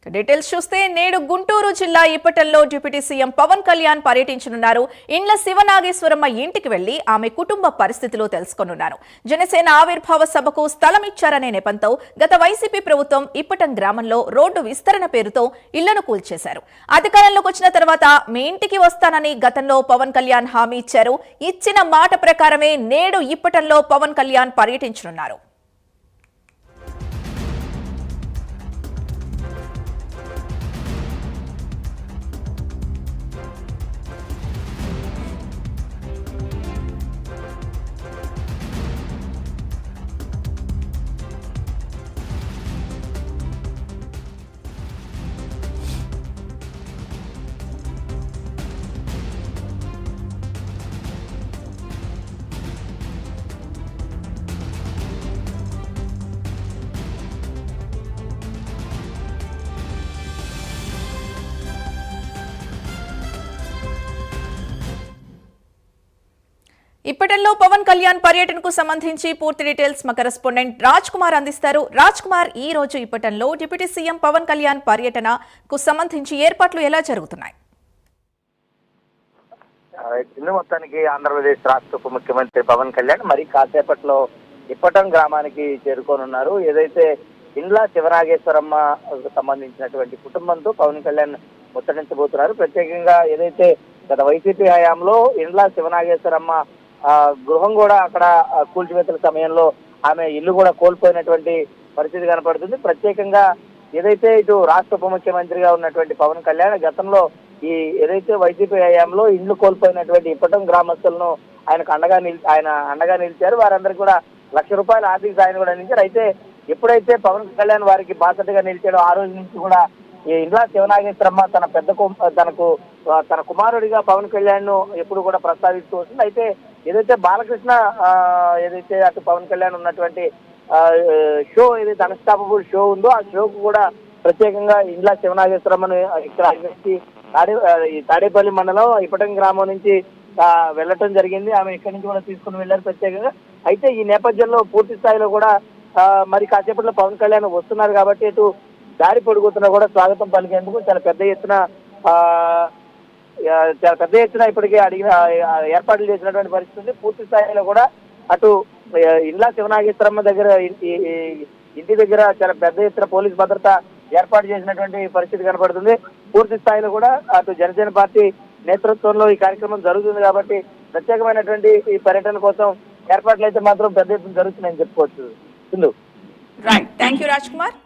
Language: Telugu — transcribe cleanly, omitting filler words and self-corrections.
డీటెయిల్స్ చూస్తే నేడు గుంటూరు జిల్లా ఇప్పటంలో డిప్యూటీ సీఎం పవన్ కళ్యాణ్ పర్యటించనున్నారు. ఇండ్ల శివనాగేశ్వరమ్మ ఇంటికి వెళ్లి ఆమె కుటుంబ పరిస్థితులు తెలుసుకోనున్నారు. జనసేన ఆవిర్భావ సభకు స్థలం ఇచ్చారనే నెపంతో గత వైసీపీ ప్రభుత్వం ఇప్పటం గ్రామంలో రోడ్డు విస్తరణ పేరుతో ఇళ్లను కూల్చేశారు. అధికారంలోకి వచ్చిన తర్వాత మీ ఇంటికి వస్తానని గతంలో పవన్ కళ్యాణ్ హామీ ఇచ్చారు. ఇచ్చిన మాట ప్రకారమే నేడు ఇప్పటంలో పవన్ కళ్యాణ్ పర్యటించనున్నారు. ఇప్పటిలో పవన్ కళ్యాణ్ పర్యటనకు సంబంధించి పూర్తి డీటెయిల్స్ మా కరెస్పాండెంట్ రాజ్ కుమార్ అందిస్తారు. రాజ్ కుమార్, ఈ రోజు ఇప్పటిలో డిప్యూటీ సీఎం పవన్ కళ్యాణ్ పర్యటనకు సంబంధించి ఏర్పాట్లు ఎలా జరుగుతున్నాయి? మొత్తానికి ఆంధ్రప్రదేశ్ రాష్ట్ర ఉప ముఖ్యమంత్రి పవన్ కళ్యాణ్ మరి కాసేపట్లో ఇప్పటం గ్రామానికి చేరుకోనున్నారు. ఏదైతే ఇండ్ల శివనాగేశ్వరమ్మ సంబంధించినటువంటి కుటుంబంతో పవన్ కళ్యాణ్ ముచ్చటించబోతున్నారు. ప్రత్యేకంగా ఏదైతే గత వైసీపీ హయాంలో ఇండ్ల శివనాగేశ్వరమ్మ గృహం కూడా అక్కడ కూల్చివేతల సమయంలో ఆమె ఇల్లు కూడా కోల్పోయినటువంటి పరిస్థితి కనపడుతుంది. ప్రత్యేకంగా ఏదైతే ఇటు రాష్ట్ర ఉప ముఖ్యమంత్రిగా ఉన్నటువంటి పవన్ కళ్యాణ్ గతంలో ఈ ఏదైతే వైసీపీ హయాంలో ఇండ్లు కోల్పోయినటువంటి ఇప్పటం గ్రామస్తులను ఆయన అండగా నిలిచారు. వారందరికీ కూడా ₹1,00,000 ఆర్థిక సాయం కూడా అందించారు. అయితే ఎప్పుడైతే పవన్ కళ్యాణ్ వారికి బాధ్యతగా నిలిచాడో ఆ రోజు నుంచి కూడా ఈ ఇండ్ల శివనాగేశ్వరమ్మ తన కుమారుడిగా పవన్ కళ్యాణ్ ను ఎప్పుడు కూడా ప్రస్తావిస్తూ వస్తుంది. అయితే ఏదైతే బాలకృష్ణ ఏదైతే అటు పవన్ కళ్యాణ్ ఉన్నటువంటి షో ఏదైతే అన్స్టాపబుల్ షో ఉందో ఆ షోకు కూడా ప్రత్యేకంగా ఇండ్ల శివనాగేశ్వరమ్మను ఇక్కడ తాడేపల్లి మండలం ఇప్పటం గ్రామం నుంచి వెళ్ళటం జరిగింది. ఆమె ఇక్కడి నుంచి కూడా తీసుకుని వెళ్ళారు ప్రత్యేకంగా. అయితే ఈ నేపథ్యంలో పూర్తి స్థాయిలో కూడా మరి కాసేపట్లో పవన్ కళ్యాణ్ వస్తున్నారు కాబట్టి ఇటు దారి పొడుగుతున్నా కూడా స్వాగతం పలికేందుకు చాలా పెద్ద ఎత్తున ఇప్పటికే ఏర్పాట్లు చేసినటువంటి పరిస్థితి. పూర్తి స్థాయిలో కూడా అటు ఇండ్ల శివనాగేశ్వరమ్మ దగ్గర ఇంటి దగ్గర చాలా పెద్ద ఎత్తున పోలీస్ భద్రత ఏర్పాటు చేసినటువంటి పరిస్థితి కనబడుతుంది. పూర్తి స్థాయిలో కూడా అటు జనసేన పార్టీ నేతృత్వంలో ఈ కార్యక్రమం జరుగుతుంది కాబట్టి ప్రత్యేకమైనటువంటి ఈ పర్యటన కోసం ఏర్పాట్లు అయితే మాత్రం పెద్ద ఎత్తున జరుగుతున్నాయని చెప్పుకోవచ్చు. Right, thank you Raj Kumar.